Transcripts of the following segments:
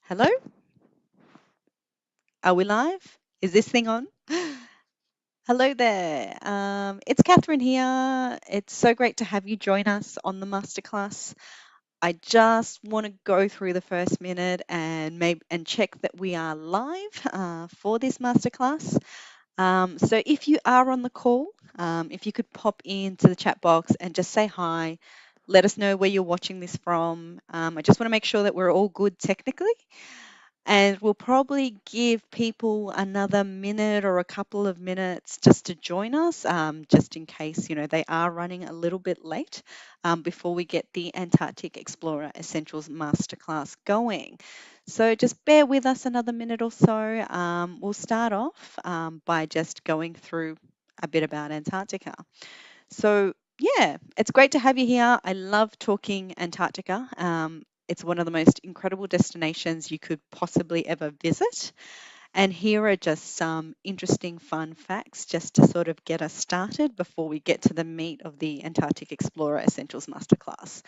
Hello? Are we live? Is this thing on? Hello there. It's Catherine here. It's so great to have you join us on the masterclass. I just want to go through the first minute and check that we are live for this masterclass. So if you are on the call, if you could pop into the chat box and just say hi, let us know where you're watching this from. I just want to make sure that we're all good technically. And we'll probably give people another minute or a couple of minutes just to join us, just in case, they are running a little bit late before we get the Antarctic Explorer Essentials Masterclass going. So just bear with us another minute or so. We'll start off by just going through a bit about Antarctica. So, yeah, it's great to have you here. I love talking Antarctica. It's one of the most incredible destinations you could possibly ever visit. And here are just some interesting fun facts just to sort of get us started before we get to the meat of the Antarctic Explorer Essentials Masterclass.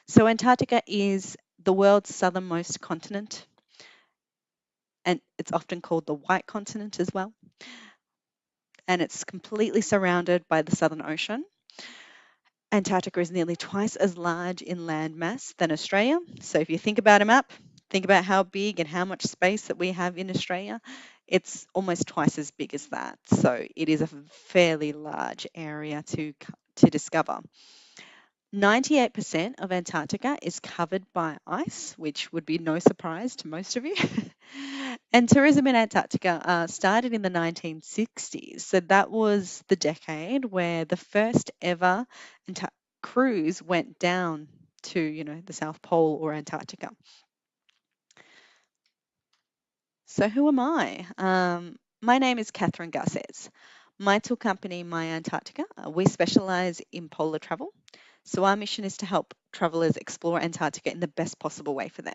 So, Antarctica is the world's southernmost continent, and it's often called the White Continent as well. And it's completely surrounded by the Southern Ocean. Antarctica is nearly twice as large in land mass than Australia. So if you think about a map, think about how big and how much space that we have in Australia. It's almost twice as big as that. So it is a fairly large area to discover. 98% of Antarctica is covered by ice, which would be no surprise to most of you. And tourism in Antarctica started in the 1960s. So that was the decade where the first ever cruise went down to, the South Pole or Antarctica. So who am I? My name is Catherine Garces. My tour company, My Antarctica, we specialize in polar travel. So our mission is to help travelers explore Antarctica in the best possible way for them.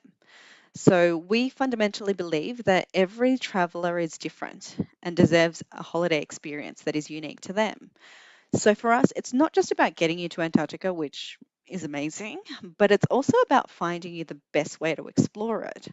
So we fundamentally believe that every traveler is different and deserves a holiday experience that is unique to them. So for us, it's not just about getting you to Antarctica, which is amazing, but it's also about finding you the best way to explore it.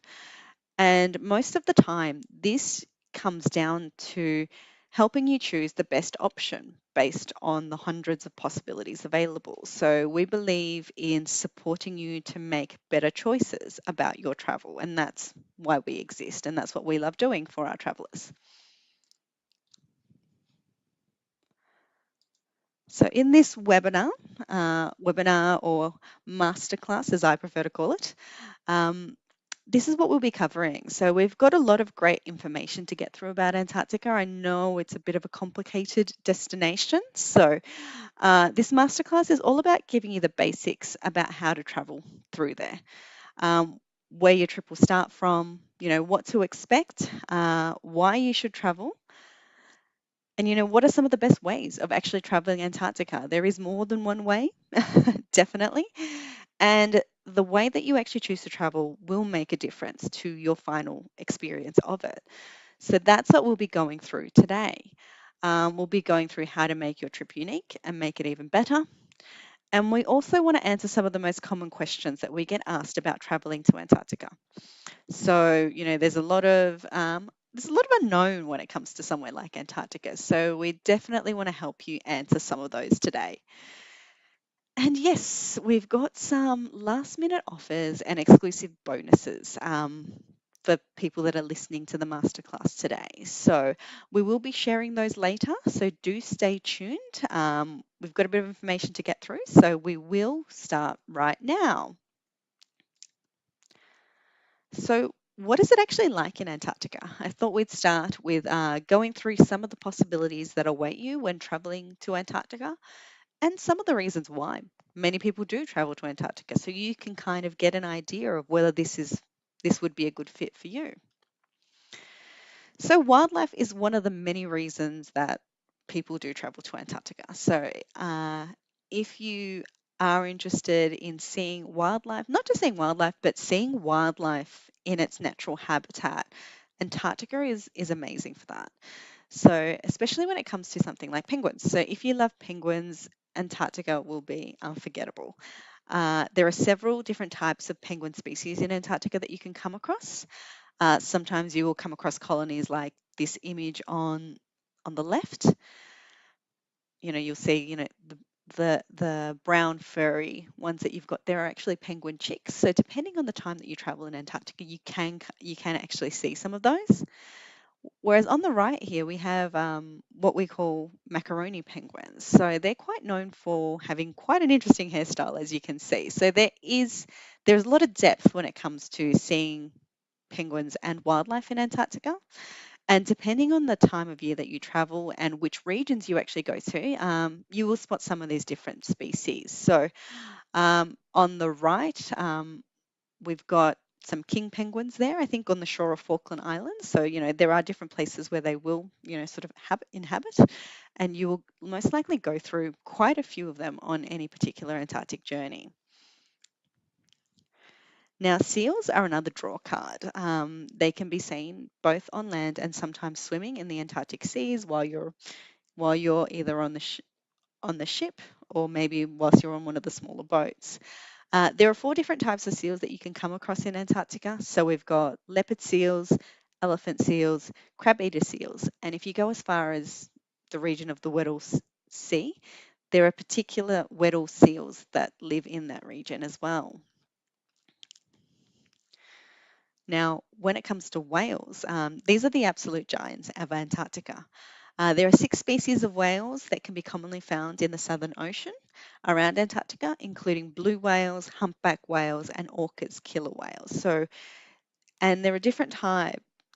And most of the time, this comes down to helping you choose the best option based on the hundreds of possibilities available. So we believe in supporting you to make better choices about your travel, and that's why we exist, and that's what we love doing for our travelers. So in this webinar or masterclass, as I prefer to call it, um, this is what we'll be covering. So we've got a lot of great information to get through about Antarctica. I know it's a bit of a complicated destination. So this masterclass is all about giving you the basics about how to travel through there, where your trip will start from, what to expect, why you should travel, and what are some of the best ways of actually traveling Antarctica? There is more than one way, definitely. And the way that you actually choose to travel will make a difference to your final experience of it. So that's what we'll be going through today. We'll be going through how to make your trip unique and make it even better. And we also want to answer some of the most common questions that we get asked about traveling to Antarctica. So, there's a lot of unknown when it comes to somewhere like Antarctica. So we definitely want to help you answer some of those today. And yes, we've got some last minute offers and exclusive bonuses for people that are listening to the masterclass today. So we will be sharing those later. So do stay tuned. We've got a bit of information to get through. So we will start right now. So, what is it actually like in Antarctica? I thought we'd start with going through some of the possibilities that await you when traveling to Antarctica and some of the reasons why many people do travel to Antarctica. So you can kind of get an idea of whether this would be a good fit for you. So wildlife is one of the many reasons that people do travel to Antarctica. So if you are interested in seeing wildlife, not just seeing wildlife, but seeing wildlife in its natural habitat, Antarctica is amazing for that. So especially when it comes to something like penguins. So if you love penguins, Antarctica will be unforgettable. There are several different types of penguin species in Antarctica that you can come across. Sometimes you will come across colonies like this image on the left. You'll see, the brown furry ones that you've got there are actually penguin chicks. So depending on the time that you travel in Antarctica, you can actually see some of those. Whereas on the right here, we have what we call macaroni penguins. So they're quite known for having quite an interesting hairstyle, as you can see. So there's a lot of depth when it comes to seeing penguins and wildlife in Antarctica. And depending on the time of year that you travel and which regions you actually go to, you will spot some of these different species. So on the right, we've got some king penguins there, I think, on the shore of Falkland Islands. So, there are different places where they will, sort of inhabit, and you will most likely go through quite a few of them on any particular Antarctic journey. Now, seals are another draw card. They can be seen both on land and sometimes swimming in the Antarctic seas while you're either on the ship or maybe whilst you're on one of the smaller boats. There are 4 different types of seals that you can come across in Antarctica. So we've got leopard seals, elephant seals, crab-eater seals, and if you go as far as the region of the Weddell Sea, there are particular Weddell seals that live in that region as well. Now, when it comes to whales, these are the absolute giants of Antarctica. There are 6 species of whales that can be commonly found in the Southern Ocean around Antarctica, including blue whales, humpback whales, and Orca's killer whales. And there are different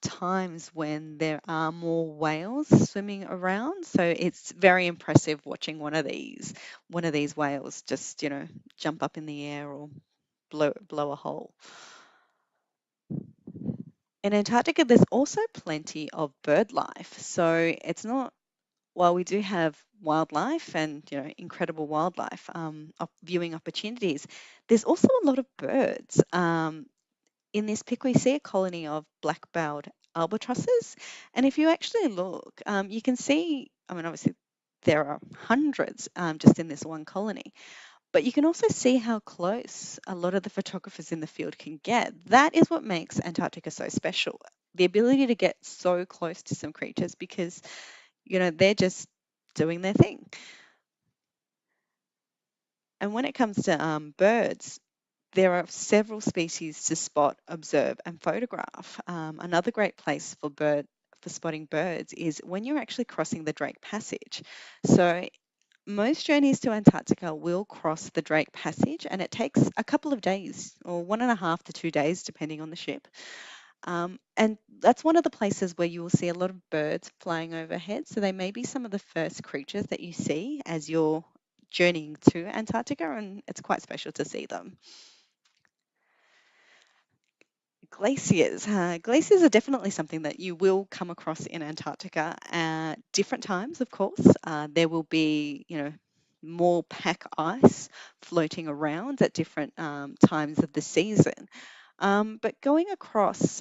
times when there are more whales swimming around. So it's very impressive watching one of these whales just jump up in the air or blow a hole. In Antarctica, there's also plenty of bird life. So it's not, while we do have wildlife and incredible wildlife viewing opportunities, there's also a lot of birds. In this pic, we see a colony of black-bowed albatrosses, and if you actually look, you can see. I mean, obviously, there are hundreds just in this one colony. But you can also see how close a lot of the photographers in the field can get. That is what makes Antarctica so special. The ability to get so close to some creatures because, they're just doing their thing. And when it comes to birds, there are several species to spot, observe, and photograph. Another great place for spotting birds is when you're actually crossing the Drake Passage. So most journeys to Antarctica will cross the Drake Passage, and it takes a couple of days, or 1.5 to 2 days, depending on the ship. And that's one of the places where you will see a lot of birds flying overhead. So they may be some of the first creatures that you see as you're journeying to Antarctica, and it's quite special to see them. Glaciers. Glaciers are definitely something that you will come across in Antarctica at different times, of course. There will be, more pack ice floating around at different times of the season. But coming across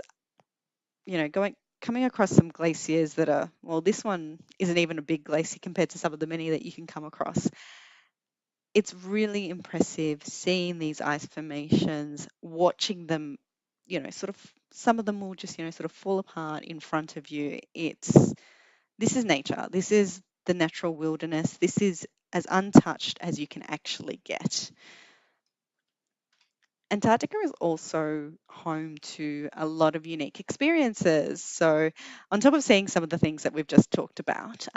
some glaciers that are, well, this one isn't even a big glacier compared to some of the many that you can come across. It's really impressive seeing these ice formations, watching them, sort of some of them will just, sort of fall apart in front of you. This is nature. This is the natural wilderness. This is as untouched as you can actually get. Antarctica is also home to a lot of unique experiences. So, on top of seeing some of the things that we've just talked about,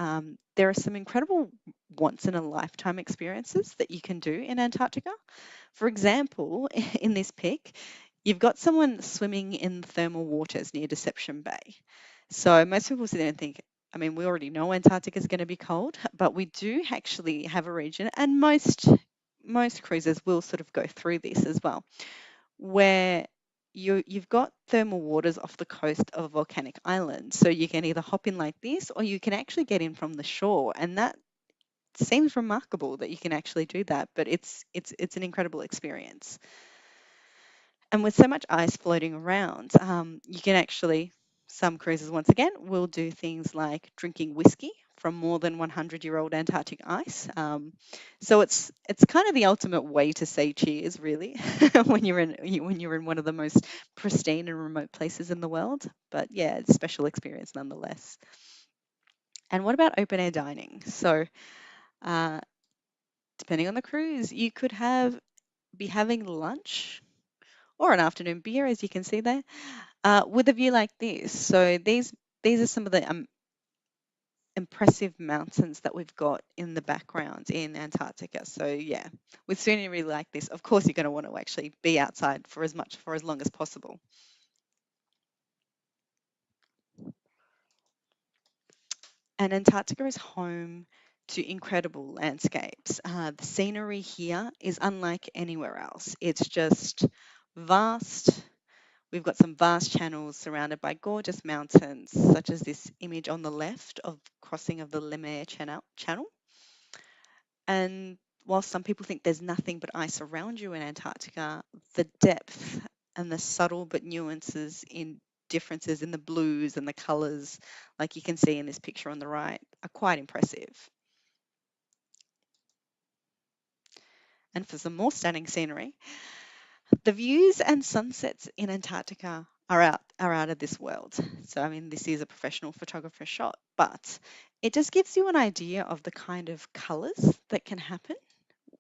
there are some incredible once in a lifetime experiences that you can do in Antarctica. For example, in this pic, you've got someone swimming in thermal waters near Deception Bay. So, most people sit there and think, I mean, we already know Antarctica is going to be cold, but we do actually have a region, and most cruises will sort of go through this as well, where you've got thermal waters off the coast of a volcanic island. So you can either hop in like this or you can actually get in from the shore. And that seems remarkable that you can actually do that, but it's an incredible experience. And with so much ice floating around, you can actually, some cruises once again will do things like drinking whiskey from more than 100-year-old Antarctic ice. So it's kind of the ultimate way to say cheers, really, when you're in one of the most pristine and remote places in the world. But yeah, it's a special experience nonetheless. And what about open air dining? So uh, depending on the cruise, you could have be having lunch or an afternoon beer, as you can see there, with a view like this. So these are some of the impressive mountains that we've got in the background in Antarctica. So yeah, with scenery like this, of course you're going to want to actually be outside for as long as possible. And Antarctica is home to incredible landscapes. The scenery here is unlike anywhere else. It's just vast. We've got some vast channels surrounded by gorgeous mountains, such as this image on the left of crossing of the Lemaire Channel. And while some people think there's nothing but ice around you in Antarctica, the depth and the subtle but nuances in differences in the blues and the colors, like you can see in this picture on the right, are quite impressive. And for some more stunning scenery, the views and sunsets in Antarctica are out of this world. So I mean, this is a professional photographer shot, but it just gives you an idea of the kind of colors that can happen,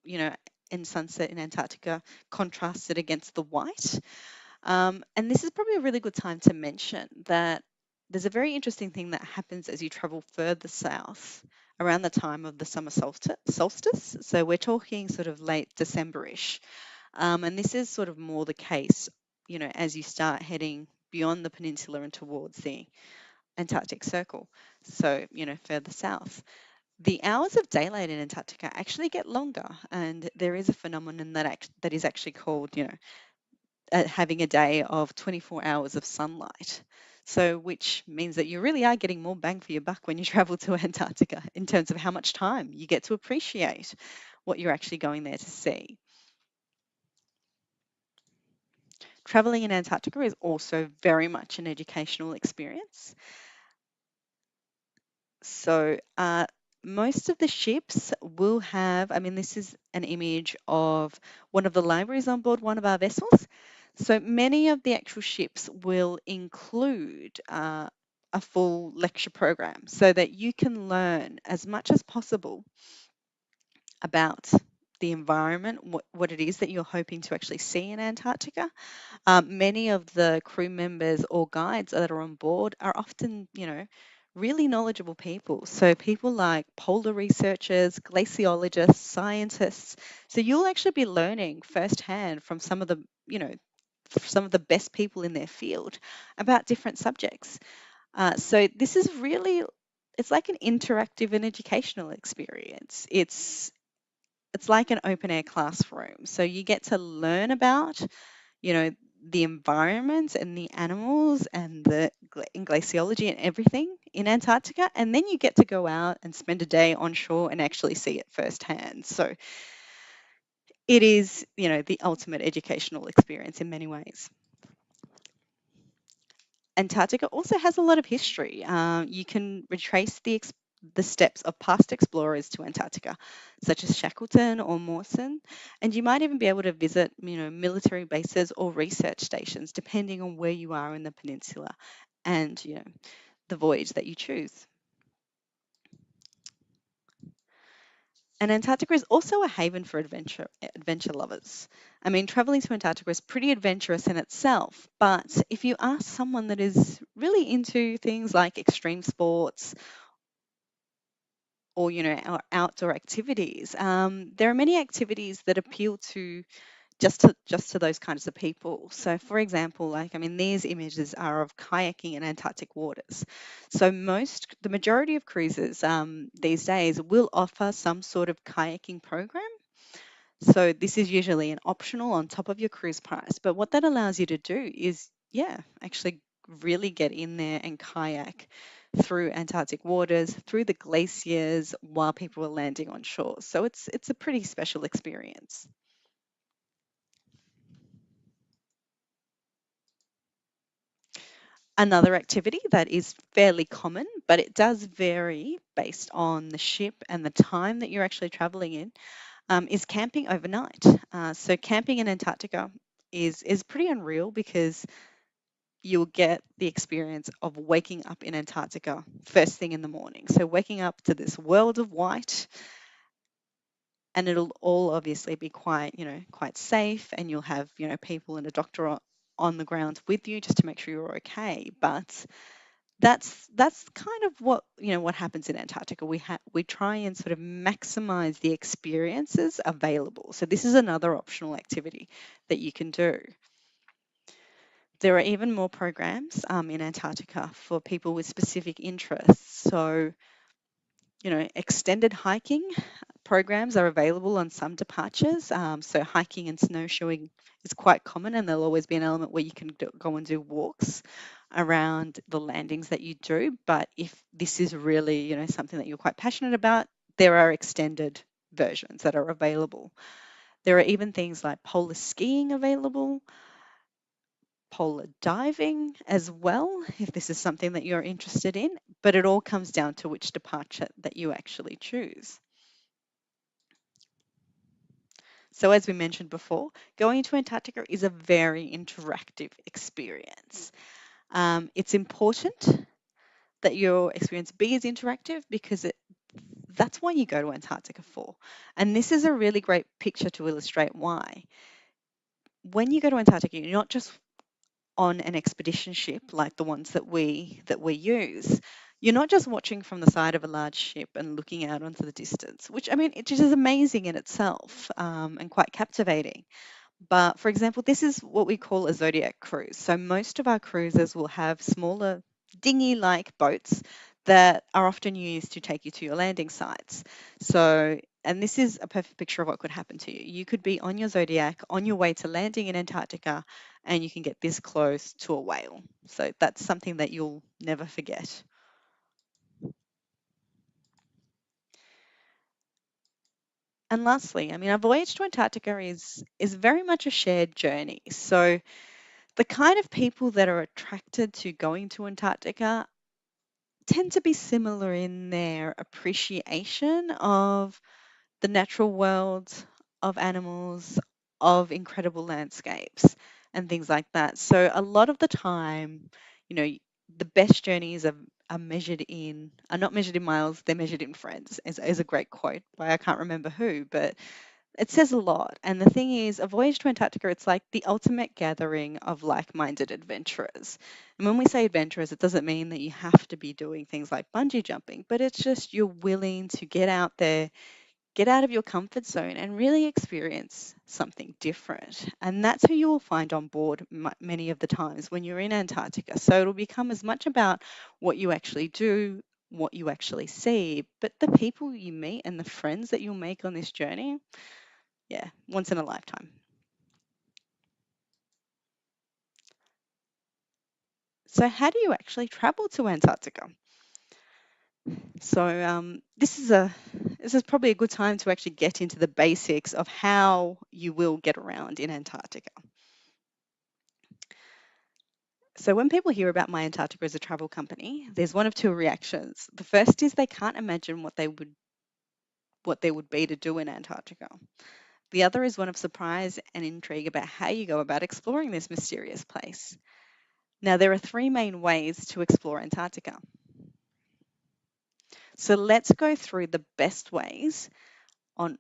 you know, in sunset in Antarctica, contrasted against the white. And this is probably a really good time to mention that there's a very interesting thing that happens as you travel further south around the time of the summer solstice. So we're talking sort of late December-ish. And this is sort of more the case, as you start heading beyond the peninsula and towards the Antarctic Circle. So, further south. The hours of daylight in Antarctica actually get longer, and there is a phenomenon that is actually called, having a day of 24 hours of sunlight. So, which means that you really are getting more bang for your buck when you travel to Antarctica in terms of how much time you get to appreciate what you're actually going there to see. Traveling in Antarctica is also very much an educational experience. So, most of the ships will have, I mean, this is an image of one of the libraries on board one of our vessels. So, many of the actual ships will include a full lecture program so that you can learn as much as possible about the environment, what it is that you're hoping to actually see in Antarctica. Many of the crew members or guides that are on board are often, really knowledgeable people. So people like polar researchers, glaciologists, scientists. So you'll actually be learning firsthand from some of the best people in their field about different subjects. So this is really, it's like an interactive and educational experience. It's like an open air classroom. So you get to learn about, you know, the environment and the animals and in glaciology and everything in Antarctica. And then you get to go out and spend a day on shore and actually see it firsthand. So it is, the ultimate educational experience in many ways. Antarctica also has a lot of history. You can retrace the steps of past explorers to Antarctica, such as Shackleton or Mawson, and you might even be able to visit, military bases or research stations, depending on where you are in the peninsula and, the voyage that you choose. And Antarctica is also a haven for adventure lovers. I mean, traveling to Antarctica is pretty adventurous in itself, but if you ask someone that is really into things like extreme sports or our outdoor activities, there are many activities that appeal to just to those kinds of people. So, for example, like, I mean, these images are of kayaking in Antarctic waters. So the majority of cruises these days will offer some sort of kayaking program. So this is usually an optional on top of your cruise price. But what that allows you to do is, yeah, actually really get in there and kayak through Antarctic waters, through the glaciers while people are landing on shore. So it's a pretty special experience. Another activity that is fairly common, but it does vary based on the ship and the time that you're actually traveling in, is camping overnight. So camping in Antarctica is pretty unreal because you'll get the experience of waking up in Antarctica first thing in the morning. So waking up to this world of white, and it'll all obviously be quite, quite safe, and you'll have, people and a doctor on the ground with you just to make sure you're okay. But that's kind of what happens in Antarctica. We try and sort of maximize the experiences available. So this is another optional activity that you can do. There are even more programs in Antarctica for people with specific interests. So, extended hiking programs are available on some departures. So hiking and snowshoeing is quite common, and there'll always be an element where you can go and do walks around the landings that you do. But if this is really, something that you're quite passionate about, there are extended versions that are available. There are even things like polar skiing available, polar diving as well, if this is something that you're interested in, but it all comes down to which departure that you actually choose. So, as we mentioned before, going to Antarctica is a very interactive experience. It's important that your experience be as interactive because that's why you go to Antarctica for. And this is a really great picture to illustrate why. When you go to Antarctica, you're not just on an expedition ship like the ones that we use. You're not just watching from the side of a large ship and looking out onto the distance, which I mean, it just is amazing in itself, and quite captivating. But for example, this is what we call a Zodiac cruise. So most of our cruises will have smaller dinghy-like boats that are often used to take you to your landing sites. So, and this is a perfect picture of what could happen to you. You could be on your Zodiac on your way to landing in Antarctica, and you can get this close to a whale. So that's something that you'll never forget. And lastly, I mean, a voyage to Antarctica is very much a shared journey. So the kind of people that are attracted to going to Antarctica tend to be similar in their appreciation of the natural world, of animals, of incredible landscapes, and things like that. So a lot of the time, you know, the best journeys are not measured in miles, they're measured in friends, is a great quote by I can't remember who, but it says a lot. And the thing is, a voyage to Antarctica, it's like the ultimate gathering of like minded adventurers. And when we say adventurers, it doesn't mean that you have to be doing things like bungee jumping, but it's just you're willing to get out there, get out of your comfort zone, and really experience something different. And that's who you will find on board many of the times when you're in Antarctica. So it'll become as much about what you actually do, what you actually see, but the people you meet and the friends that you'll make on this journey, yeah, once in a lifetime. So, how do you actually travel to Antarctica? So, this is probably a good time to actually get into the basics of how you will get around in Antarctica. So, when people hear about My Antarctica as a travel company, there's one of two reactions. The first is they can't imagine what there would be to do in Antarctica. The other is one of surprise and intrigue about how you go about exploring this mysterious place. Now, there are three main ways to explore Antarctica. So let's go through on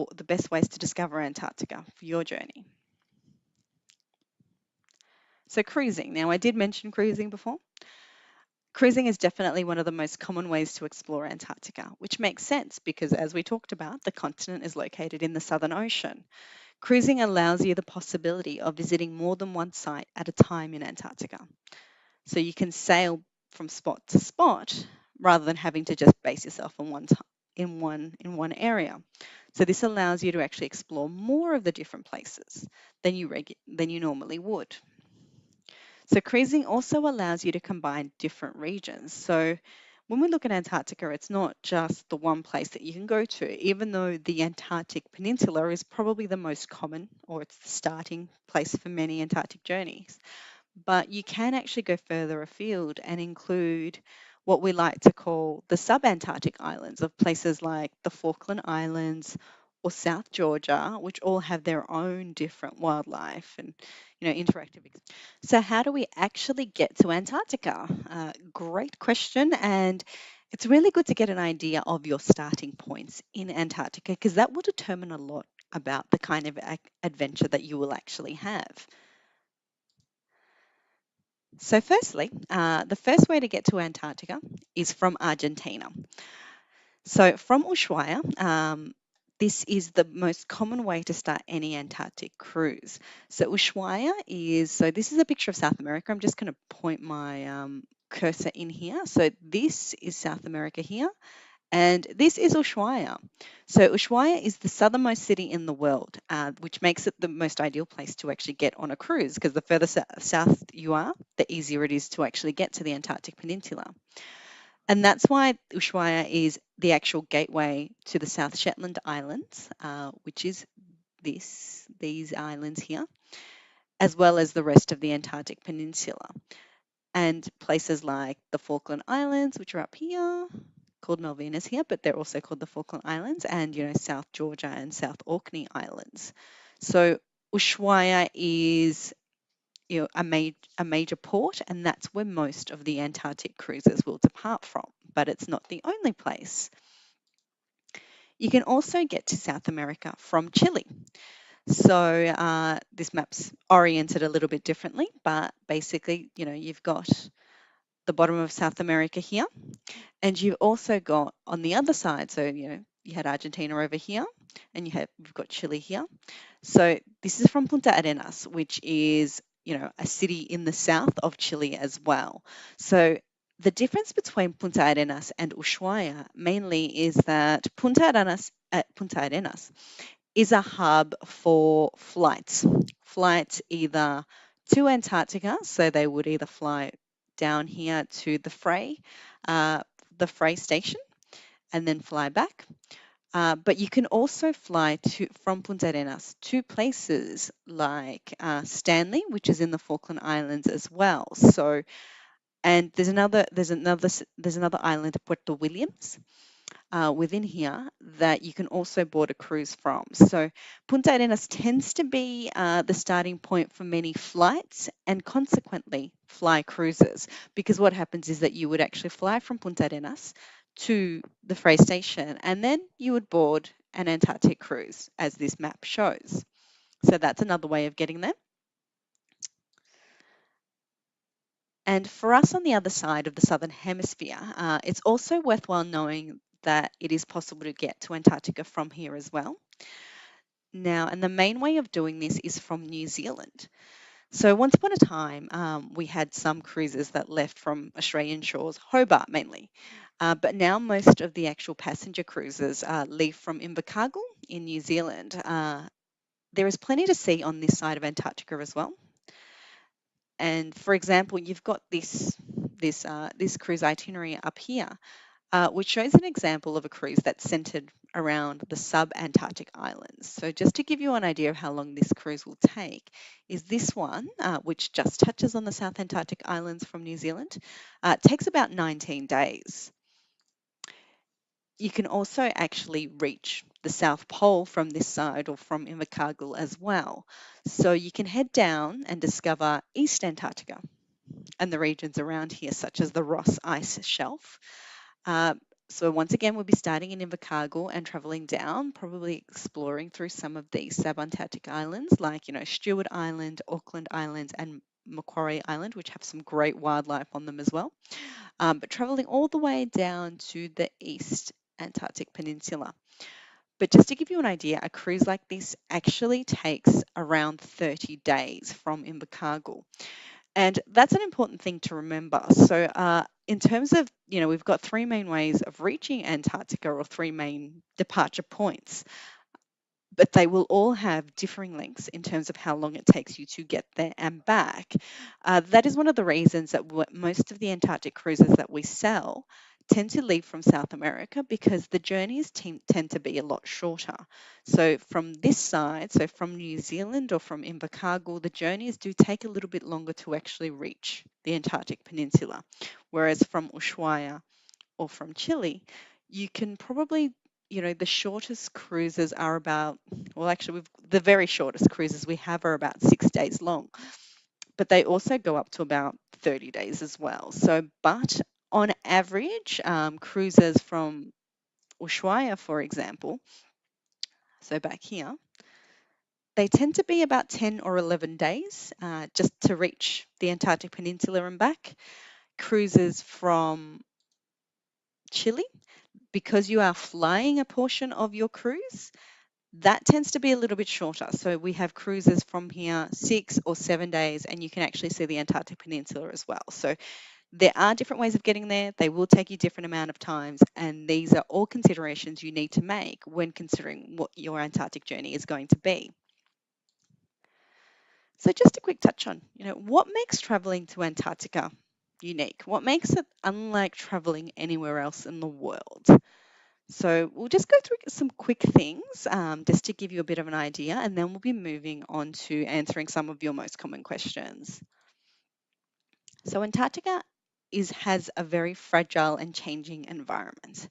the best ways to discover Antarctica for your journey. So cruising. Now I did mention cruising before. Cruising is definitely one of the most common ways to explore Antarctica, which makes sense because as we talked about, the continent is located in the Southern Ocean. Cruising allows you the possibility of visiting more than one site at a time in Antarctica. So you can sail from spot to spot rather than having to just base yourself on in one area. So this allows you to actually explore more of the different places than you normally would. So cruising also allows you to combine different regions. So when we look at Antarctica, it's not just the one place that you can go to, even though the Antarctic Peninsula is probably the most common, or it's the starting place for many Antarctic journeys. but you can actually go further afield and include what we like to call the sub-Antarctic islands of places like the Falkland Islands or South Georgia, which all have their own different wildlife and interactive. So, how do we actually get to Antarctica? Great question, and it's really good to get an idea of your starting points in Antarctica because that will determine a lot about the kind of adventure that you will actually have. So, firstly, the first way to get to Antarctica is from Argentina. So, from Ushuaia, this is the most common way to start any Antarctic cruise. So, this is a picture of South America. I'm just going to point my cursor in here. So, this is South America here, and this is Ushuaia. So, Ushuaia is the southernmost city in the world, which makes it the most ideal place to actually get on a cruise because the further south you are, the easier it is to actually get to the Antarctic Peninsula. And that's why Ushuaia is the actual gateway to the South Shetland Islands, which is these islands here, as well as the rest of the Antarctic Peninsula. And places like the Falkland Islands, which are up here, called Malvinas here, but they're also called the Falkland Islands, and South Georgia and South Orkney Islands. So Ushuaia is a major port, and that's where most of the Antarctic cruises will depart from, but it's not the only place. You can also get to South America from Chile. So this map's oriented a little bit differently, but basically, you've got the bottom of South America here, and you've also got on the other side, so you had Argentina over here, and you've got Chile here. So this is from Punta Arenas, which is, a city in the south of Chile as well. So the difference between Punta Arenas and Ushuaia mainly is that Punta Arenas is a hub for flights either to Antarctica, so they would either fly down here to the Frey station, and then fly back. But you can also fly from Punta Arenas to places like Stanley, which is in the Falkland Islands as well. So, and there's another island, Puerto Williams, within here that you can also board a cruise from. So Punta Arenas tends to be the starting point for many flights and consequently fly cruises, because what happens is that you would actually fly from Punta Arenas to the Frey station and then you would board an Antarctic cruise as this map shows. So that's another way of getting there. And for us on the other side of the southern hemisphere, it's also worthwhile knowing that it is possible to get to Antarctica from here as well. Now, and the main way of doing this is from New Zealand. So once upon a time, we had some cruises that left from Australian shores, Hobart mainly. But now most of the actual passenger cruises leave from Invercargill in New Zealand. There is plenty to see on this side of Antarctica as well. And for example, you've got this cruise itinerary up here, which shows an example of a cruise that's centered around the sub-Antarctic islands. So just to give you an idea of how long this cruise will take, is this one, which just touches on the South Antarctic islands from New Zealand, takes about 19 days. You can also actually reach the South Pole from this side or from Invercargill as well. So you can head down and discover East Antarctica and the regions around here, such as the Ross Ice Shelf. So once again, we'll be starting in Invercargill and traveling down, probably exploring through some of these subantarctic islands like, Stewart Island, Auckland Islands, and Macquarie Island, which have some great wildlife on them as well. But traveling all the way down to the East Antarctic Peninsula. But just to give you an idea, a cruise like this actually takes around 30 days from Invercargill. And that's an important thing to remember. So in terms of, we've got three main ways of reaching Antarctica, or three main departure points, but they will all have differing lengths in terms of how long it takes you to get there and back. That is one of the reasons that most of the Antarctic cruises that we sell tend to leave from South America because the journeys tend to be a lot shorter. So from this side, so from New Zealand or from Invercargill, the journeys do take a little bit longer to actually reach the Antarctic Peninsula. Whereas from Ushuaia or from Chile, you can probably, the shortest cruises are about, well, actually, the very shortest cruises we have are about 6 days long, but they also go up to about 30 days as well. So, but on average, cruises from Ushuaia, for example, so back here, they tend to be about 10 or 11 days just to reach the Antarctic Peninsula and back. Cruises from Chile, because you are flying a portion of your cruise, that tends to be a little bit shorter. So we have cruises from here 6 or 7 days, and you can actually see the Antarctic Peninsula as well. So there are different ways of getting there. They will take you different amount of times, and these are all considerations you need to make when considering what your Antarctic journey is going to be. So just a quick touch on, what makes traveling to Antarctica unique? What makes it unlike traveling anywhere else in the world? So we'll just go through some quick things just to give you a bit of an idea, and then we'll be moving on to answering some of your most common questions. So Antarctica has a very fragile and changing environment.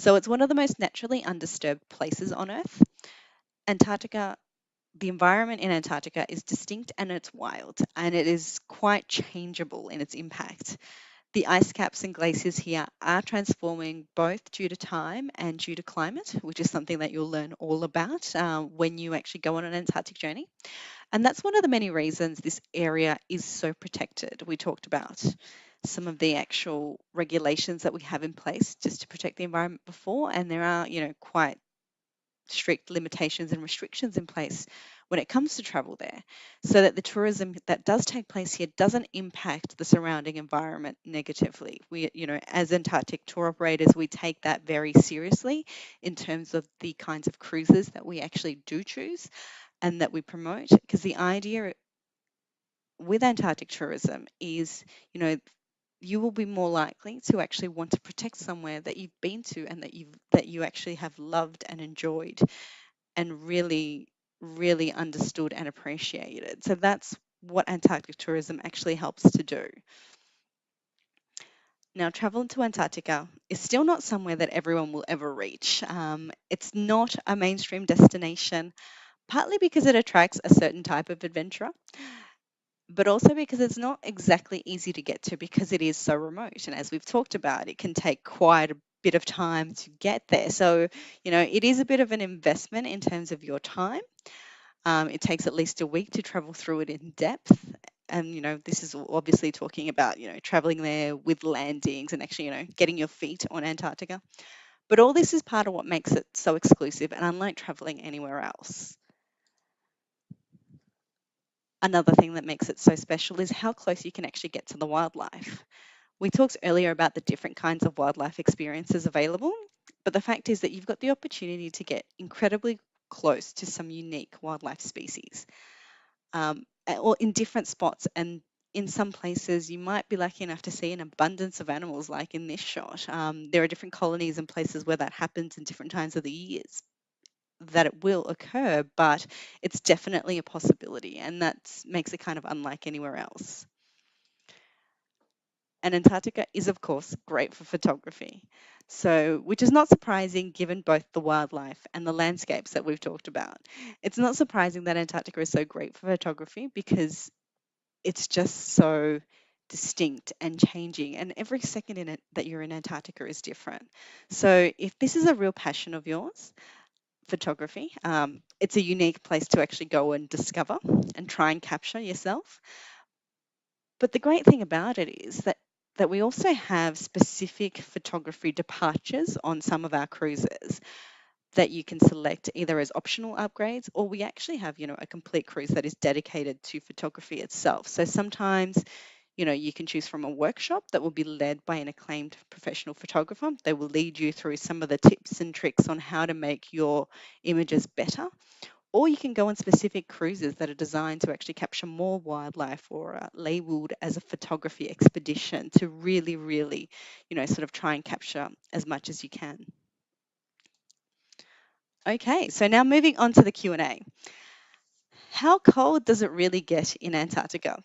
So it's one of the most naturally undisturbed places on Earth. Antarctica, the environment in Antarctica is distinct and it's wild, and it is quite changeable in its impact. The ice caps and glaciers here are transforming both due to time and due to climate, which is something that you'll learn all about when you actually go on an Antarctic journey. And that's one of the many reasons this area is so protected. We talked about some of the actual regulations that we have in place just to protect the environment before, and there are, quite strict limitations and restrictions in place when it comes to travel there, so that the tourism that does take place here doesn't impact the surrounding environment negatively. We, as Antarctic tour operators, we take that very seriously in terms of the kinds of cruises that we actually do choose and that we promote, because the idea with Antarctic tourism is, you will be more likely to actually want to protect somewhere that you've been to and that you actually have loved and enjoyed and really, really understood and appreciated. So that's what Antarctic tourism actually helps to do. Now, travel to Antarctica is still not somewhere that everyone will ever reach. It's not a mainstream destination, partly because it attracts a certain type of adventurer, but also because it's not exactly easy to get to because it is so remote. And as we've talked about, it can take quite a bit of time to get there. So, it is a bit of an investment in terms of your time. It takes at least a week to travel through it in depth. And, this is obviously talking about, traveling there with landings and actually, getting your feet on Antarctica. But all this is part of what makes it so exclusive and unlike traveling anywhere else. Another thing that makes it so special is how close you can actually get to the wildlife. We talked earlier about the different kinds of wildlife experiences available, but the fact is that you've got the opportunity to get incredibly close to some unique wildlife species, or in different spots. And in some places, you might be lucky enough to see an abundance of animals, like in this shot. There are different colonies and places where that happens in different times of the years that it will occur, but it's definitely a possibility, and that makes it kind of unlike anywhere else. And Antarctica is, of course, great for photography. So, which is not surprising given both the wildlife and the landscapes that we've talked about. It's not surprising that Antarctica is so great for photography because it's just so distinct and changing, and every second in it that you're in Antarctica is different. So, if this is a real passion of yours, photography, it's a unique place to actually go and discover and try and capture yourself. But the great thing about it is that we also have specific photography departures on some of our cruises that you can select either as optional upgrades, or we actually have, a complete cruise that is dedicated to photography itself. So sometimes, you can choose from a workshop that will be led by an acclaimed professional photographer. They will lead you through some of the tips and tricks on how to make your images better. or you can go on specific cruises that are designed to actually capture more wildlife or labeled as a photography expedition to really, really, sort of try and capture as much as you can. Okay, so now moving on to the Q&A. How cold does it really get in Antarctica?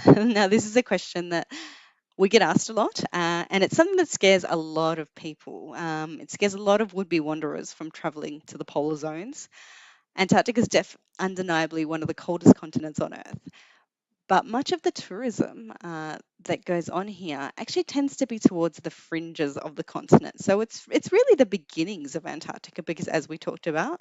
Now, this is a question that we get asked a lot, and it's something that scares a lot of people. It scares a lot of would-be wanderers from traveling to the polar zones. Antarctica is undeniably one of the coldest continents on Earth, but much of the tourism that goes on here actually tends to be towards the fringes of the continent. So it's really the beginnings of Antarctica because, as we talked about,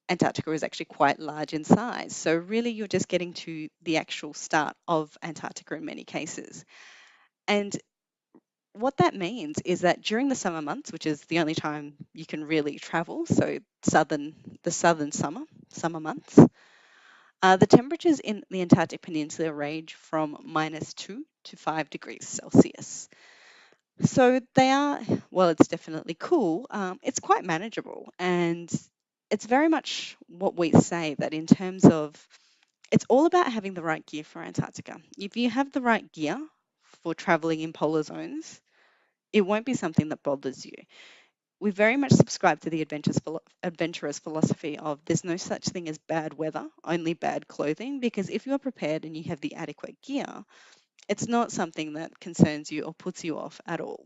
Antarctica is actually quite large in size. So really, you're just getting to the actual start of Antarctica in many cases. And what that means is that during the summer months, which is the only time you can really travel, so the southern summer months, the temperatures in the Antarctic Peninsula range from -2 to 5 degrees Celsius. So they are, well, it's definitely cool. It's quite manageable, and it's very much what we say that in terms of it's all about having the right gear for Antarctica. If you have the right gear for traveling in polar zones, it won't be something that bothers you. We very much subscribe to the adventurous philosophy of there's no such thing as bad weather, only bad clothing, because if you're prepared and you have the adequate gear, it's not something that concerns you or puts you off at all.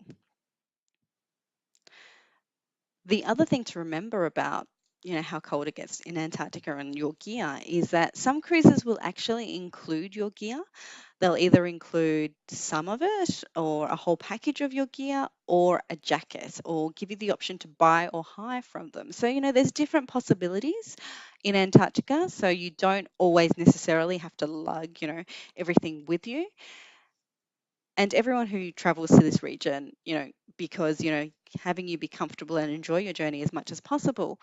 The other thing to remember about how cold it gets in Antarctica and your gear is that some cruises will actually include your gear. They'll either include some of it or a whole package of your gear or a jacket or give you the option to buy or hire from them. So, there's different possibilities in Antarctica. So you don't always necessarily have to lug, everything with you. And everyone who travels to this region, because, having you be comfortable and enjoy your journey as much as possible,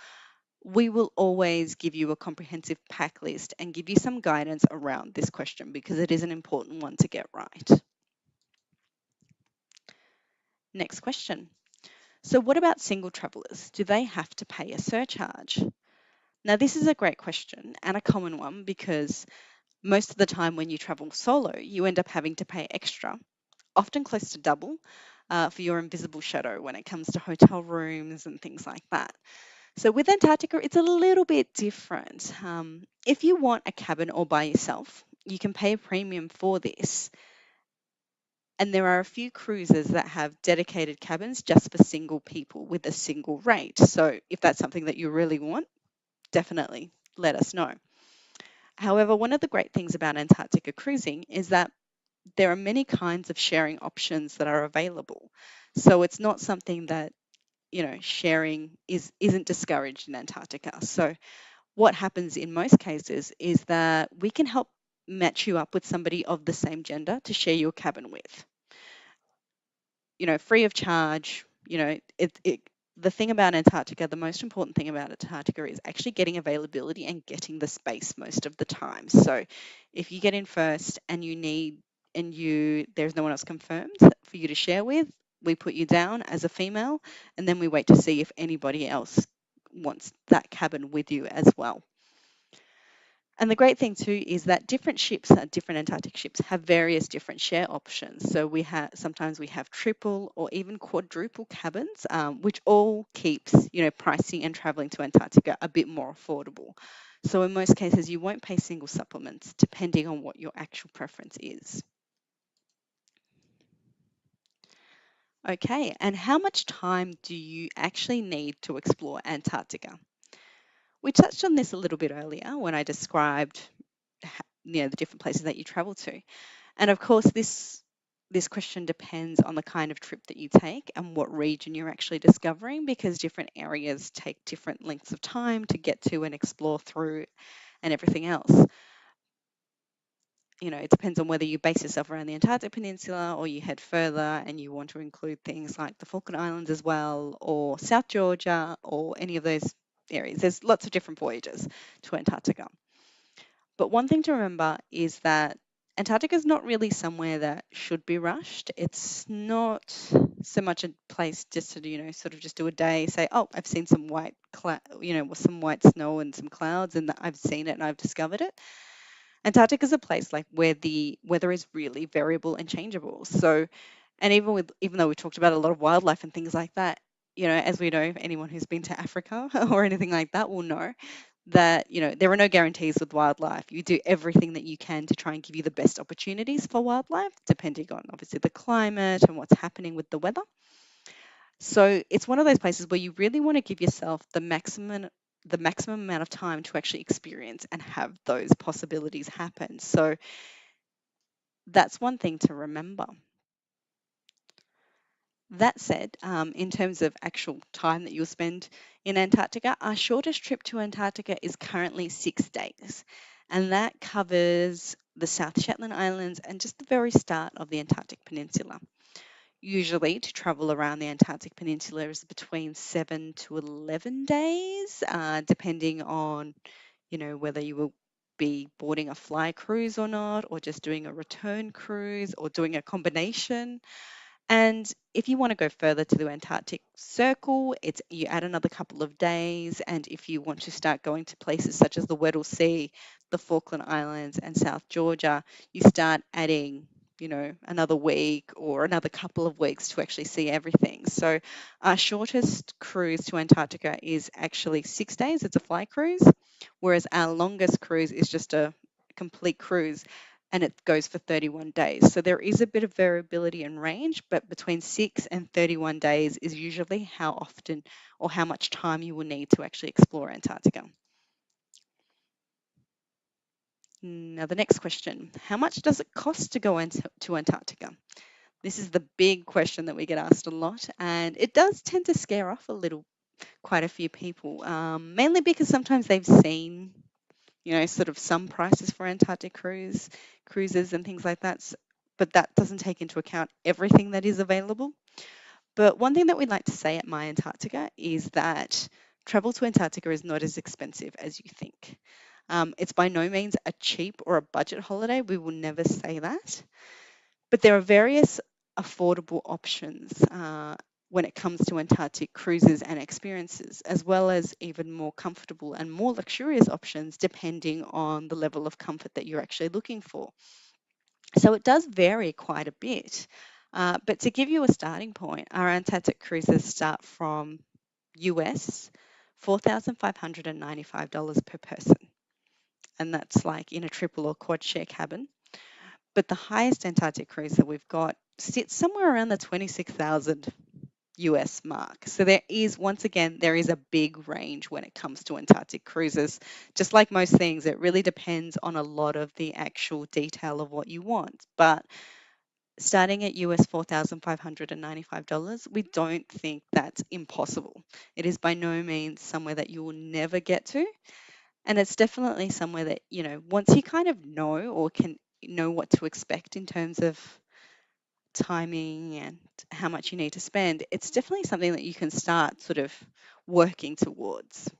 we will always give you a comprehensive pack list and give you some guidance around this question because it is an important one to get right. Next question. So, what about single travelers? Do they have to pay a surcharge? Now, this is a great question and a common one because most of the time when you travel solo, you end up having to pay extra, often close to double, for your invisible shadow when it comes to hotel rooms and things like that. So with Antarctica, it's a little bit different. If you want a cabin all by yourself, you can pay a premium for this. And there are a few cruises that have dedicated cabins just for single people with a single rate. So if that's something that you really want, definitely let us know. However, one of the great things about Antarctica cruising is that there are many kinds of sharing options that are available. So it's not something that, sharing isn't discouraged in Antarctica. So what happens in most cases is that we can help match you up with somebody of the same gender to share your cabin with, free of charge. The thing about Antarctica, the most important thing about Antarctica is actually getting availability and getting the space most of the time. So if you get in first and there's no one else confirmed for you to share with, we put you down as a female and then we wait to see if anybody else wants that cabin with you as well. And the great thing too is that different ships, different Antarctic ships, have various different share options. So sometimes we have triple or even quadruple cabins, which all keeps pricing and traveling to Antarctica a bit more affordable. So in most cases, you won't pay single supplements depending on what your actual preference is. Okay, and how much time do you actually need to explore Antarctica? We touched on this a little bit earlier when I described the different places that you travel to. And of course, this question depends on the kind of trip that you take and what region you're actually discovering because different areas take different lengths of time to get to and explore through and everything else. It depends on whether you base yourself around the Antarctic Peninsula or you head further and you want to include things like the Falkland Islands as well, or South Georgia, or any of those areas. There's lots of different voyages to Antarctica. But one thing to remember is that Antarctica is not really somewhere that should be rushed. It's not so much a place just to, sort of just do a day, say, oh, I've seen some some white snow and some clouds, and I've seen it and I've discovered it. Antarctica is a place like where the weather is really variable and changeable. So, and even though we talked about a lot of wildlife and things like that, as we know, anyone who's been to Africa or anything like that will know that, there are no guarantees with wildlife. You do everything that you can to try and give you the best opportunities for wildlife, depending on obviously the climate and what's happening with the weather. So it's one of those places where you really want to give yourself the maximum amount of time to actually experience and have those possibilities happen. So that's one thing to remember. That said, in terms of actual time that you'll spend in Antarctica, our shortest trip to Antarctica is currently 6 days, and that covers the South Shetland Islands and just the very start of the Antarctic Peninsula. Usually, to travel around the Antarctic Peninsula is between 7 to 11 days, depending on, whether you will be boarding a fly cruise or not, or just doing a return cruise, or doing a combination. And if you want to go further to the Antarctic Circle, it's you add another couple of days. And if you want to start going to places such as the Weddell Sea, the Falkland Islands, and South Georgia, you start adding, another week or another couple of weeks to actually see everything. So our shortest cruise to Antarctica is actually 6 days. It's a fly cruise, whereas our longest cruise is just a complete cruise and it goes for 31 days. So there is a bit of variability in range, but between 6 and 31 days is usually how often or how much time you will need to actually explore Antarctica. Now, the next question, how much does it cost to go to Antarctica? This is the big question that we get asked a lot, and it does tend to scare off quite a few people, mainly because sometimes they've seen sort of some prices for Antarctic cruises and things like that. But that doesn't take into account everything that is available. But one thing that we'd like to say at My Antarctica is that travel to Antarctica is not as expensive as you think. It's by no means a cheap or a budget holiday. We will never say that. But there are various affordable options when it comes to Antarctic cruises and experiences, as well as even more comfortable and more luxurious options depending on the level of comfort that you're actually looking for. So it does vary quite a bit. But to give you a starting point, our Antarctic cruises start from US $4,595 per person. And that's like in a triple or quad share cabin. But the highest Antarctic cruise that we've got sits somewhere around the 26,000 US mark. So once again, there is a big range when it comes to Antarctic cruises. Just like most things, it really depends on a lot of the actual detail of what you want. But starting at US $4,595, we don't think that's impossible. It is by no means somewhere that you will never get to. And it's definitely somewhere that, once you kind of know or can know what to expect in terms of timing and how much you need to spend, it's definitely something that you can start sort of working towards.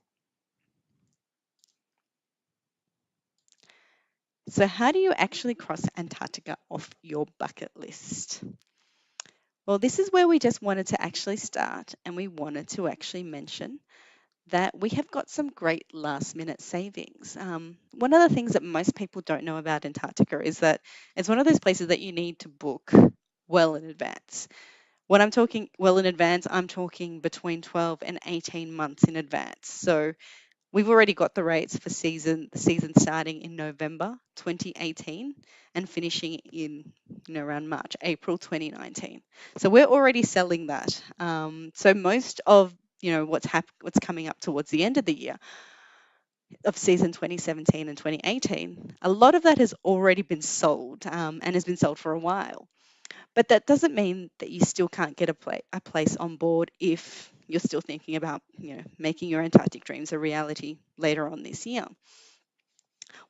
So, how do you actually cross Antarctica off your bucket list? Well, this is where we just wanted to actually start and we wanted to actually mention that we have got some great last minute savings. One of the things that most people don't know about Antarctica is that it's one of those places that you need to book well in advance. When I'm talking well in advance, I'm talking between 12 and 18 months in advance. So we've already got the rates for the season starting in November 2018 and finishing in around March, April 2019. So we're already selling that. So most of what's coming up towards the end of the year of season 2017 and 2018, a lot of that has already been sold and has been sold for a while. But that doesn't mean that you still can't get a place on board if you're still thinking about, making your Antarctic dreams a reality later on this year.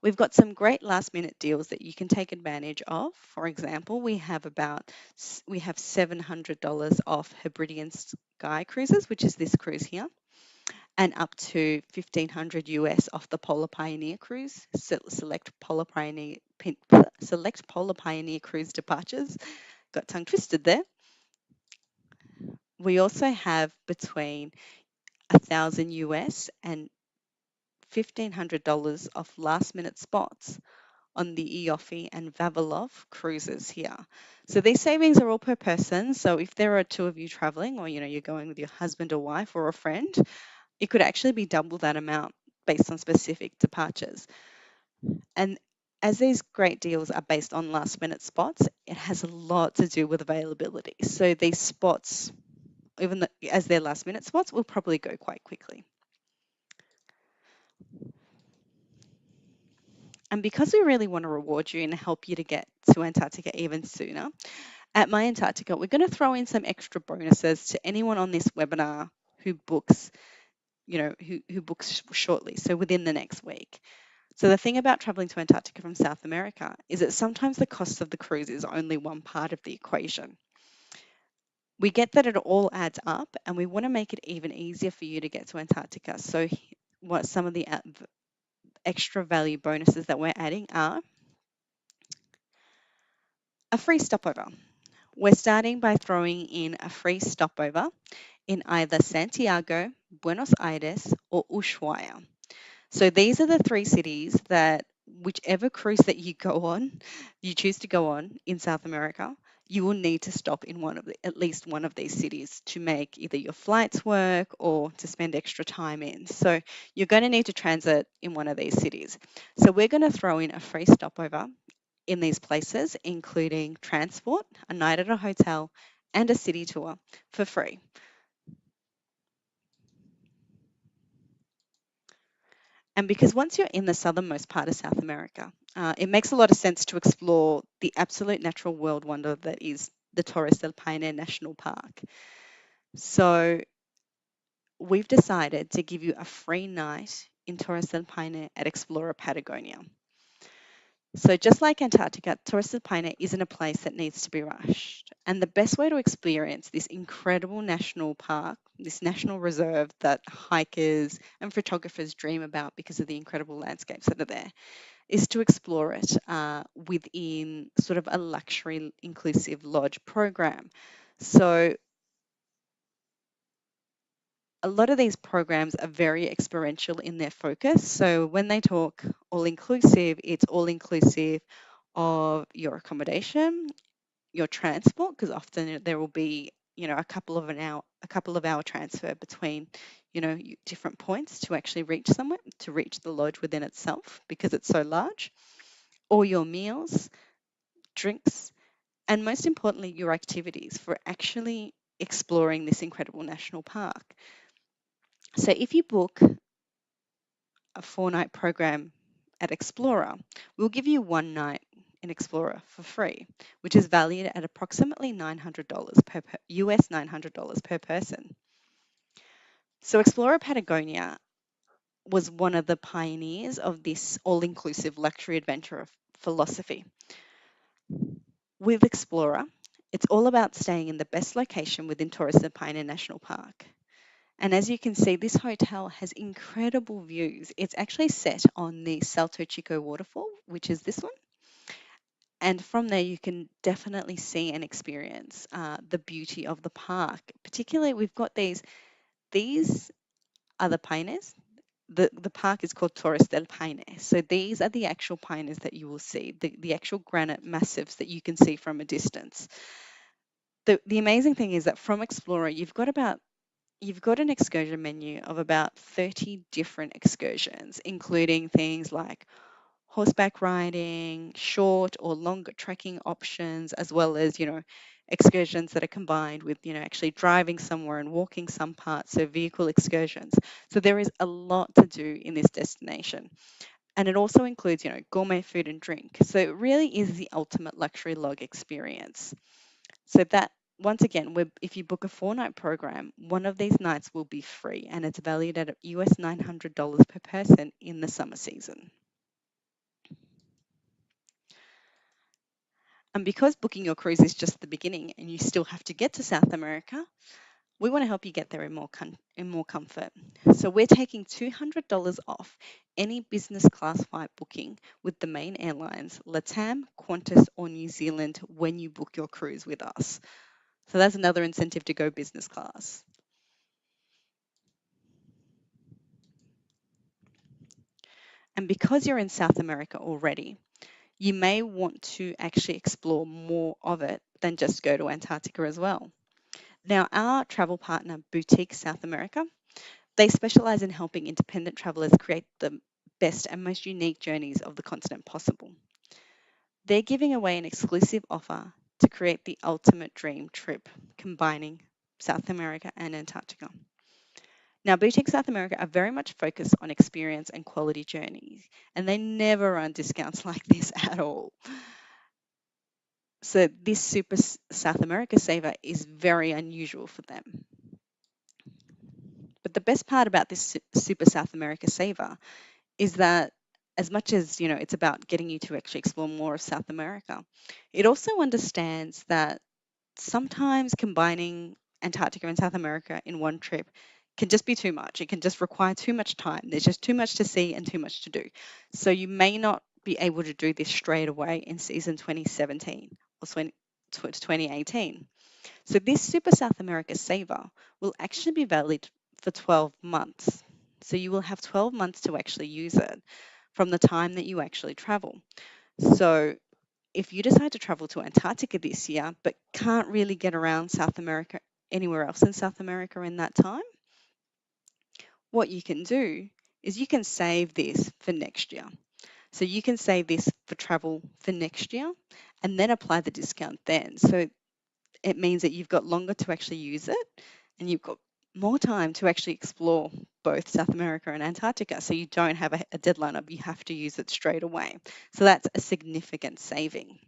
We've got some great last minute deals that you can take advantage of. For example, we have $700 off Hebridean Sky Cruises, which is this cruise here, and up to 1,500 US off the Polar Pioneer cruise. Select Polar Pioneer cruise departures. Got tongue twisted there. We also have between 1,000 US and $1,500 off last minute spots on the Eofi and Vavilov cruises here. So these savings are all per person. So if there are two of you traveling, or you're going with your husband or wife or a friend, it could actually be double that amount based on specific departures. And as these great deals are based on last minute spots, it has a lot to do with availability. So these spots, even as they're last minute spots, will probably go quite quickly. And because we really want to reward you and help you to get to Antarctica even sooner, at My Antarctica, we're going to throw in some extra bonuses to anyone on this webinar who books, who books shortly, so within the next week. So the thing about traveling to Antarctica from South America is that sometimes the cost of the cruise is only one part of the equation. We get that it all adds up, and we want to make it even easier for you to get to Antarctica. So what some of the extra value bonuses that we're adding are a free stopover. We're starting by throwing in a free stopover in either Santiago, Buenos Aires, or Ushuaia. So these are the three cities that whichever cruise that you choose to go on in South America, you will need to stop in at least one of these cities to make either your flights work or to spend extra time in. So you're going to need to transit in one of these cities. So we're going to throw in a free stopover in these places, including transport, a night at a hotel, and a city tour for free. And because once you're in the southernmost part of South America, it makes a lot of sense to explore the absolute natural world wonder that is the Torres del Paine National Park. So we've decided to give you a free night in Torres del Paine at Explorer Patagonia. So just like Antarctica, Torres del Paine isn't a place that needs to be rushed. And the best way to experience this incredible national park, this national reserve that hikers and photographers dream about because of the incredible landscapes that are there, is to explore it within sort of a luxury inclusive lodge program. So a lot of these programs are very experiential in their focus. So when they talk all inclusive, it's all inclusive of your accommodation, your transport, because often there will be, a couple of hour transfer between, different points to actually reach somewhere, to reach the lodge within itself because it's so large, or your meals, drinks, and most importantly, your activities for actually exploring this incredible national park. So if you book a 4-night program at Explorer, we'll give you 1 night in Explorer for free, which is valued at approximately $900 US $900 per person. So Explorer Patagonia was one of the pioneers of this all-inclusive luxury adventure philosophy. With Explorer, it's all about staying in the best location within Torres del Paine National Park. And as you can see, this hotel has incredible views. It's actually set on the Salto Chico waterfall, which is this one. And from there, you can definitely see and experience the beauty of the park. Particularly, we've got these are the pines. The park is called Torres del Paine. So these are the actual pines that you will see, the actual granite massives that you can see from a distance. The amazing thing is that from Explorer, you've got an excursion menu of about 30 different excursions, including things like horseback riding, short or longer trekking options, as well as, excursions that are combined with, actually driving somewhere and walking some parts, so vehicle excursions. So there is a lot to do in this destination. And it also includes, gourmet food and drink. So it really is the ultimate luxury log experience. So that once again, if you book a 4-night program, one of these nights will be free, and it's valued at US $900 per person in the summer season. And because booking your cruise is just the beginning and you still have to get to South America, we want to help you get there in more comfort. So we're taking $200 off any business class flight booking with the main airlines, LATAM, Qantas, or New Zealand when you book your cruise with us. So that's another incentive to go business class. And because you're in South America already, you may want to actually explore more of it than just go to Antarctica as well. Now, our travel partner, Boutique South America, they specialize in helping independent travelers create the best and most unique journeys of the continent possible. They're giving away an exclusive offer to create the ultimate dream trip, combining South America and Antarctica. Now, Boutique South America are very much focused on experience and quality journeys, and they never run discounts like this at all. So, this Super South America saver is very unusual for them. But the best part about this Super South America saver is that as much as it's about getting you to actually explore more of South America, it also understands that sometimes combining Antarctica and South America in one trip can just be too much. It can just require too much time. There's just too much to see and too much to do. So you may not be able to do this straight away in season 2017 or 2018. So this Super South America saver will actually be valid for 12 months. So you will have 12 months to actually use it from the time that you actually travel. So if you decide to travel to Antarctica this year but can't really get around South America anywhere else in South America in that time, what you can do is you can save this for next year. So you can save this for travel for next year and then apply the discount then. So it means that you've got longer to actually use it and you've got more time to actually explore both South America and Antarctica. So you don't have a deadline of you have to use it straight away. So that's a significant saving.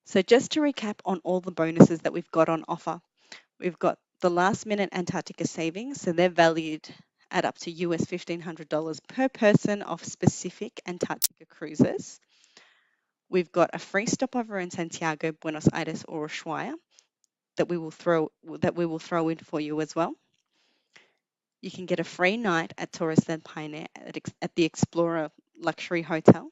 So just to recap on all the bonuses that we've got on offer, we've got the last minute Antarctica savings. So they're valued at up to US $1,500 per person of specific Antarctica cruises. We've got a free stopover in Santiago, Buenos Aires, or Ushuaia that we will throw in for you as well. You can get a free night at Torres del Paine at the Explorer Luxury Hotel.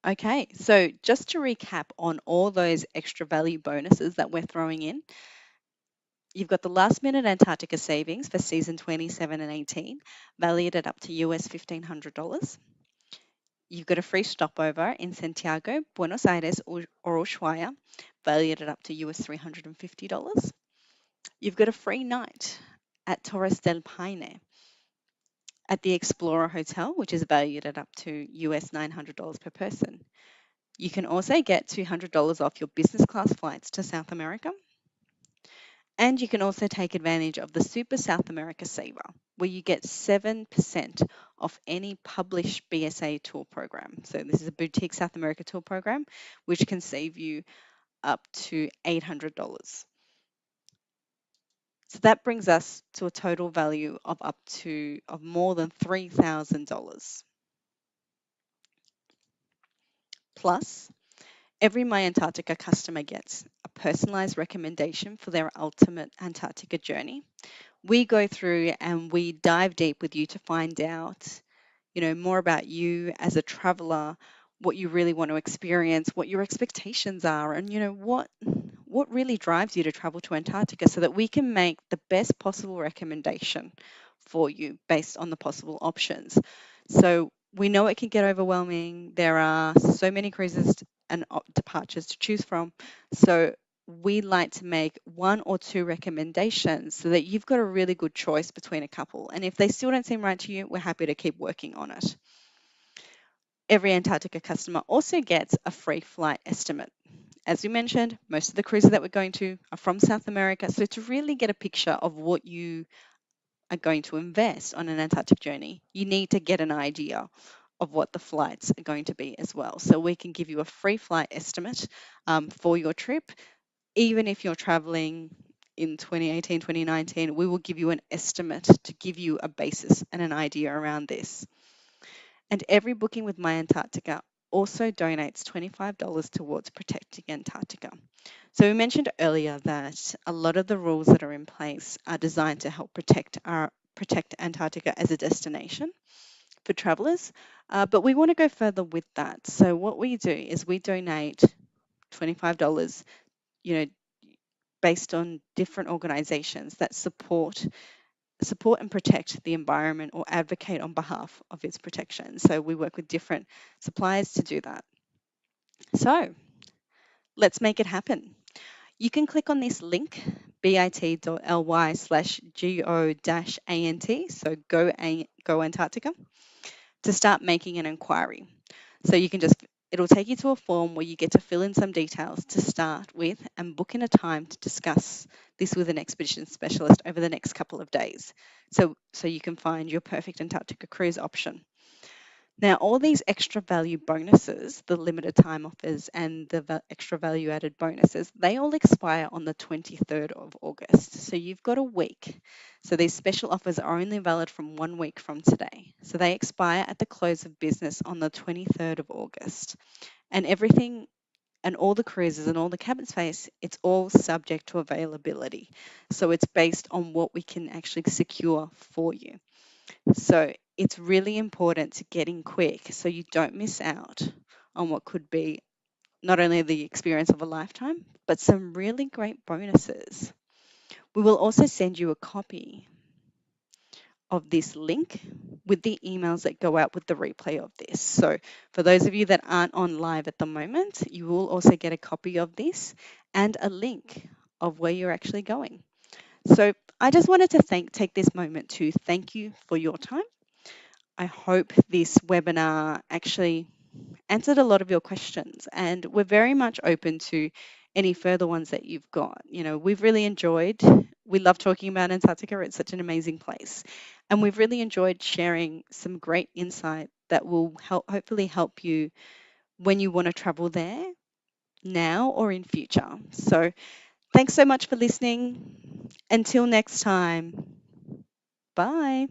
Okay, so just to recap on all those extra value bonuses that we're throwing in, you've got the last minute Antarctica savings for season 27 and 18, valued at up to US $1,500. You've got a free stopover in Santiago, Buenos Aires, or Ushuaia, valued at up to US $350. You've got a free night at Torres del Paine at the Explorer Hotel, which is valued at up to US $900 per person. You can also get $200 off your business class flights to South America. And you can also take advantage of the Super South America Saver, where you get 7% off any published BSA tour program. So this is a boutique South America tour program, which can save you up to $800. So that brings us to a total value of more than $3,000. Plus, every My Antarctica customer gets a personalized recommendation for their ultimate Antarctica journey. We go through and we dive deep with you to find out, more about you as a traveler, what you really want to experience, what your expectations are, and what really drives you to travel to Antarctica so that we can make the best possible recommendation for you based on the possible options. So we know it can get overwhelming. There are so many cruises and departures to choose from. So we like to make one or two recommendations so that you've got a really good choice between a couple. And if they still don't seem right to you, we're happy to keep working on it. Every Antarctica customer also gets a free flight estimate. As we mentioned, most of the cruises that we're going to are from South America. So to really get a picture of what you are going to invest on an Antarctic journey, you need to get an idea of what the flights are going to be as well. So we can give you a free flight estimate for your trip. Even if you're traveling in 2018, 2019, we will give you an estimate to give you a basis and an idea around this. And every booking with My Antarctica also donates $25 towards protecting Antarctica. So we mentioned earlier that a lot of the rules that are in place are designed to help protect Antarctica as a destination. for travelers. But we want to go further with that. So what we do is we donate $25, you know, based on different organizations that support and protect the environment or advocate on behalf of its protection. So we work with different suppliers to do that. So let's make it happen. You can click on this link, bit.ly/go-ant, so go Antarctica, to start making an inquiry. So you can just, it'll take you to a form where you get to fill in some details to start with and book in a time to discuss this with an expedition specialist over the next couple of days. So you can find your perfect Antarctica cruise option. Now, all these extra value bonuses, the limited time offers and the extra value added bonuses, they all expire on the 23rd of August. So you've got a week. So these special offers are only valid from 1 week from today. So they expire at the close of business on the 23rd of August. And everything and all the cruises and all the cabin space, it's all subject to availability. So it's based on what we can actually secure for you. So it's really important to get in quick so you don't miss out on what could be not only the experience of a lifetime, but some really great bonuses. We will also send you a copy of this link with the emails that go out with the replay of this. So for those of you that aren't on live at the moment, you will also get a copy of this and a link of where you're actually going. So I just wanted to take this moment to thank you for your time. I hope this webinar actually answered a lot of your questions, and we're very much open to any further ones that you've got. We've really enjoyed, we love talking about Antarctica. It's such an amazing place. And we've really enjoyed sharing some great insight that will hopefully help you when you want to travel there now or in future. So thanks so much for listening. Until next time, bye.